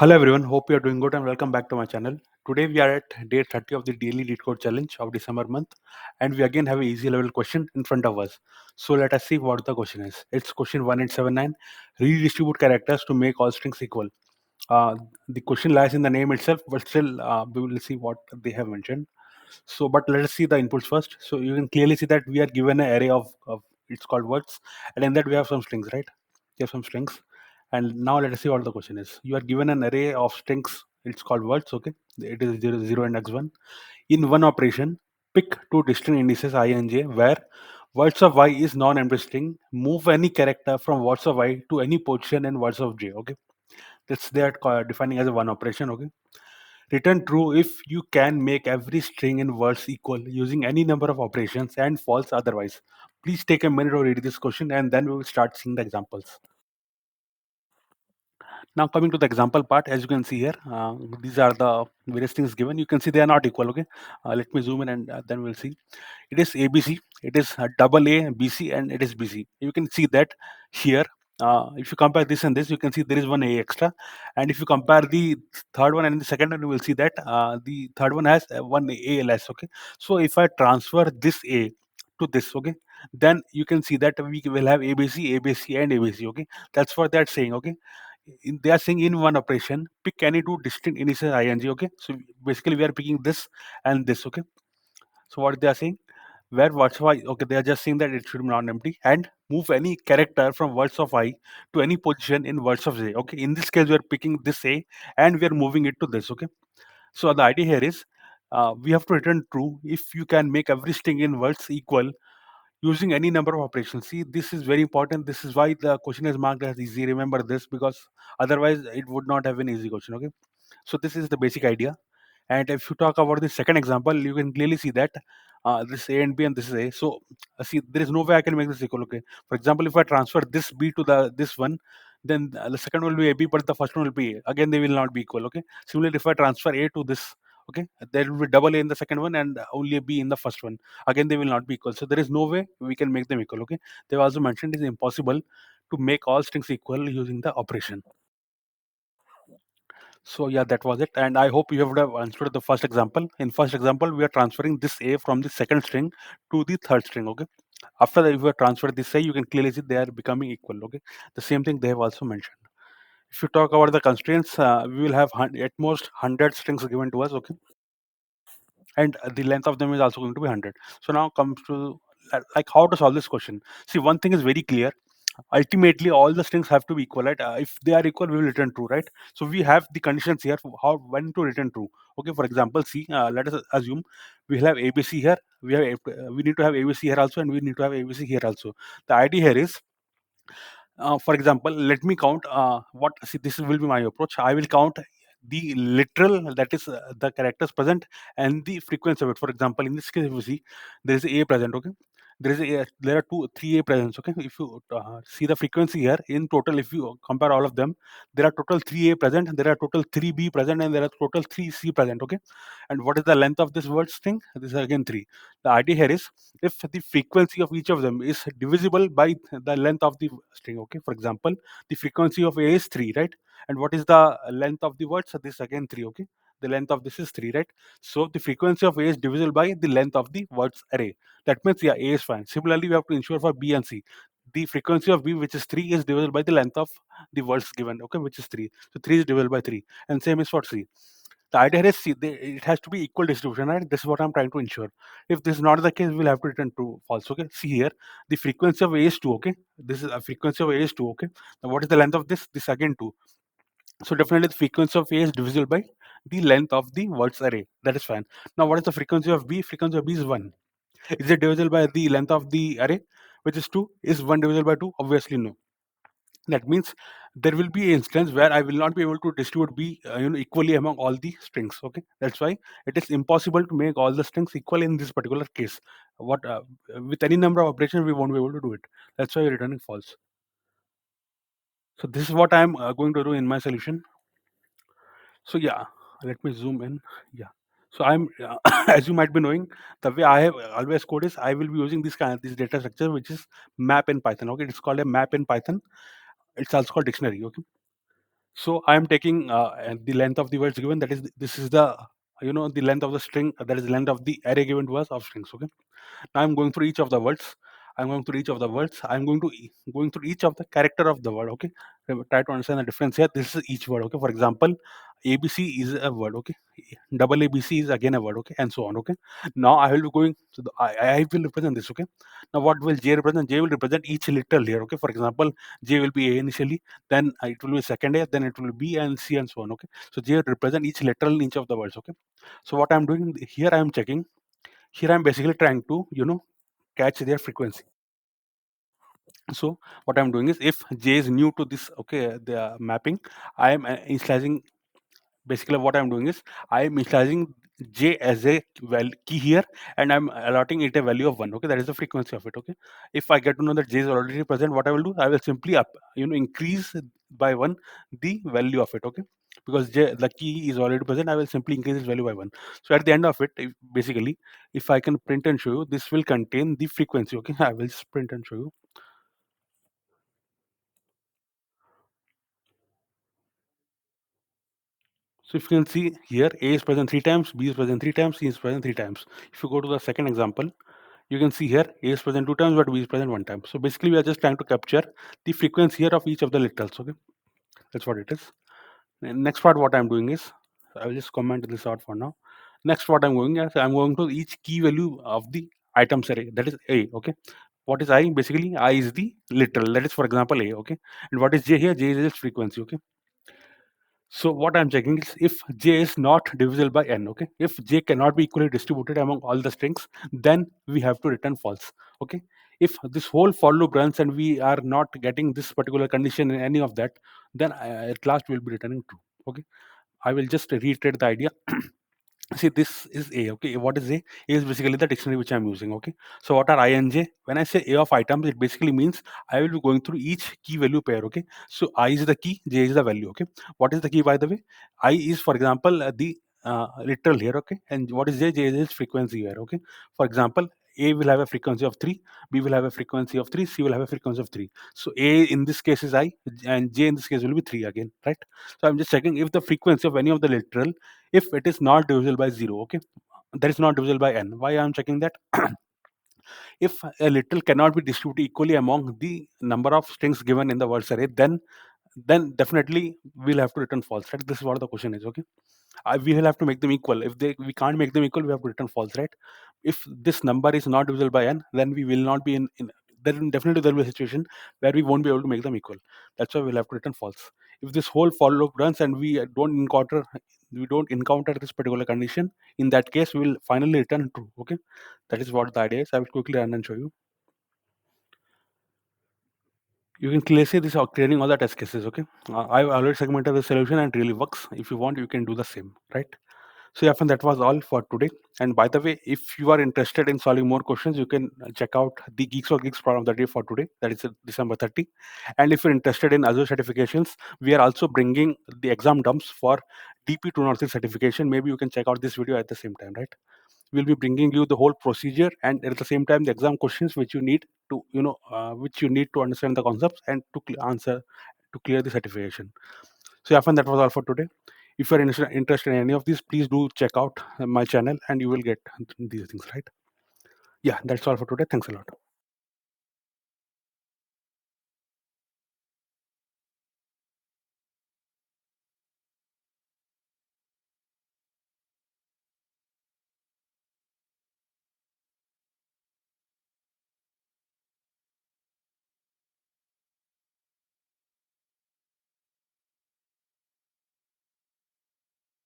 Hello everyone, hope you are doing good and welcome back to my channel. Today we are at day 30 of the daily Leetcode challenge of December month, and we again have a easy level question in front of us. So let us see what the question is. It's question 1879. Redistribute characters to make all strings equal. Uh, the question lies in the name itself, but still we will see what they have mentioned. So, but let us see the inputs first. So you can clearly see that we are given an array of it's called words, and in that we have some strings, right? We have some strings, and now let us see what the question is. You are given an array of strings. It's called words. Okay, it is 0, and x1. In one operation, pick two distinct indices I and j, where words of y is non-empty string. Move any character from words of y to any position in words of j. Okay, that's they are defining as a one operation. Okay, return true if you can make every string in words equal using any number of operations, and false otherwise. Please take a minute to read this question and then we will start seeing the examples. Now coming to the example part, as you can see here, these are the various things given. You can see they are not equal. Okay, let me zoom in and then we'll see. It is ABC, it is double A, BC, and it is BC. You can see that here. If you compare this and this, you can see there is one A extra. And if you compare the third one and the second one, you will see that the third one has one A less. Okay, so if I transfer this A to this, okay, then you can see that we will have ABC, ABC, and ABC. Okay, that's what they're saying. Okay, they are saying in one operation, pick any two distinct initial ing. Okay, so basically we are picking this and this. Okay, so what they are saying, where words of I, okay, they are just saying that it should be non-empty, and move any character from words of I to any position in words of J. Okay, in this case we are picking this A and we are moving it to this. Okay, so the idea here is we have to return true if you can make every string in words equal using any number of operations. See, this is very important. This is why the question is marked as easy. Remember this, because otherwise it would not have been easy question. Okay, so this is the basic idea. And if you talk about the second example, you can clearly see that this A and B and this is A. So see, there is no way I can make this equal. Okay, for example, if I transfer this B to the this one, then the second will be AB, but the first one will be A. Again, they will not be equal. Okay, similarly, if I transfer A to this, okay, there will be double A in the second one and only a B in the first one. Again, they will not be equal. So there is no way we can make them equal. Okay, they've also mentioned it is impossible to make all strings equal using the operation. So yeah, that was it. And I hope you would have understood the first example. In first example, we are transferring this A from the second string to the third string. Okay. After that, if you transfer this A, you can clearly see they are becoming equal. Okay. The same thing they have also mentioned. If you talk about the constraints, we will have at most 100 strings given to us. Okay, and the length of them is also going to be 100. So now comes to like how to solve this question. See, one thing is very clear. Ultimately all the strings have to be equal, right? If they are equal, we will return true, right? So we have the conditions here for how when to return true. Okay, for example, see, let us assume we have ABC here, we need to have ABC here also, and we need to have ABC here also. The idea here is, for example, let me count what see, this will be my approach. I will count the literal, that is the characters present, and the frequency of it. For example, in this case, if you see, there is a present. Okay, there are three a presents. Okay, if you see the frequency here, in total, if you compare all of them, there are total 3a present, there are total 3b present, and there are total 3c present. Okay, and what is the length of this word string? This is again 3. The idea here is, if the frequency of each of them is divisible by the length of the string. Okay, for example, the frequency of a is 3, right? And what is the length of the word? So this again 3. Okay, the length of this is 3, right? So the frequency of a is divisible by the length of the words array. That means, yeah, a is fine. Similarly, we have to ensure for b and c, the frequency of b, which is 3, is divisible by the length of the words given. Okay, which is 3. So 3 is divisible by 3, and same is for c. The idea is, see, it has to be equal distribution, right? This is what I'm trying to ensure. If this is not the case, we'll have to return true, false. Okay, see here, the frequency of a is 2. Okay, this is a frequency of a is 2. Okay, now what is the length of this? This again 2. So definitely the frequency of a is divisible by the length of the words array. That is fine. Now what is the frequency of b? Frequency of b is 1. Is it divisible by the length of the array, which is 2? Is 1 divisible by 2? Obviously no. That means there will be an instance where I will not be able to distribute b equally among all the strings. Okay, that's why it is impossible to make all the strings equal in this particular case. What with any number of operations we won't be able to do it. That's why we're returning false. So this is what I'm going to do in my solution. So yeah, let me zoom in. Yeah. So I'm, as you might be knowing, the way I have always code is I will be using this data structure, which is map in Python. Okay, it's called a map in Python. It's also called dictionary. Okay, So I am taking and the length of the words given. That is, this is the, the length of the string. That is the length of the array given to us of strings. Okay. Now I'm going through each of the words. I'm going through each of the words. I'm going to going through each of the character of the word. Okay. Try to understand the difference here. This is each word. Okay. For example, ABC is a word. Okay. Double ABC is again a word. Okay. And so on. Okay. Now I will be going. So I will represent this. Okay. Now what will J represent? J will represent each literal here. Okay. For example, J will be A initially, then it will be second A, then it will be B and C and so on. Okay. So J will represent each literal in each of the words. Okay. So what I'm doing here, I'm checking. Here I'm basically trying to catch their frequency. So what I'm doing is, if J is new to this, okay, the mapping, I am initializing. Basically what I'm doing is, I am initializing J as a key here, and I'm allotting it a value of 1. Okay, that is the frequency of it. Okay, if I get to know that J is already present, what I will do, I will simply increase by 1 the value of it. Okay, because J, the key is already present, I will simply increase its value by 1. So at the end of it, basically, if I can print and show you, this will contain the frequency. Okay, I will just print and show you. So if you can see here, A is present 3 times, B is present 3 times, C is present 3 times. If you go to the second example, you can see here A is present 2 times, but B is present 1 time. So basically, we are just trying to capture the frequency here of each of the literals. Okay, that's what it is. And next part, what I'm doing is, I will just comment this out for now. Next, what I'm going is, I'm going to each key value of the items array. That is A. Okay, what is I? Basically, I is the literal. That is, for example, A. Okay, and what is J here? J is its frequency. Okay. So what I'm checking is, if J is not divisible by n. Okay, if J cannot be equally distributed among all the strings, then we have to return false. Okay, if this whole for loop runs and we are not getting this particular condition in any of that, then at last we'll be returning true. Okay, I will just reiterate the idea. See, this is A. Okay, what is A? A is basically the dictionary which I'm using. Okay, so what are I and J? When I say A of items, it basically means I will be going through each key value pair. Okay, so I is the key, J is the value. Okay, what is the key, by the way? I is, for example, the literal here. Okay, and what is J? J is frequency here. Okay, for example, A will have a frequency of 3, B will have a frequency of 3, C will have a frequency of 3. So A in this case is I, and J in this case will be 3 again, right? So I'm just checking if the frequency of any of the literal, if it is not divisible by 0. Okay, that is not divisible by n. Why I'm checking that? If a literal cannot be distributed equally among the number of strings given in the words array, then definitely we'll have to return false, right? This is what the question is. Okay, we will have to make them equal. If we can't make them equal, we have to return false, right? If this number is not divisible by n, then we will not be in then definitely there will be a situation where we won't be able to make them equal. That's why we'll have to return false. If this whole for loop runs and we don't encounter this particular condition, in that case we will finally return true. Okay, that is what the idea is. I will quickly run and show you. You can clearly see this are clearing all the test cases. Okay, I've already segmented the solution and it really works. If you want, you can do the same, right? So yeah, friend, that was all for today. And by the way, if you are interested in solving more questions, you can check out the Geeks or Geeks problem of the day for today. That is December 30. And if you're interested in Azure certifications, we are also bringing the exam dumps for DP203 certification. Maybe you can check out this video at the same time, right? We'll be bringing you the whole procedure and at the same time the exam questions which you need to, which you need to understand the concepts and to answer to clear the certification. So yeah, friend, that was all for today. If you're interested in any of these, please do check out my channel and you will get these things, right? Yeah, that's all for today. Thanks a lot.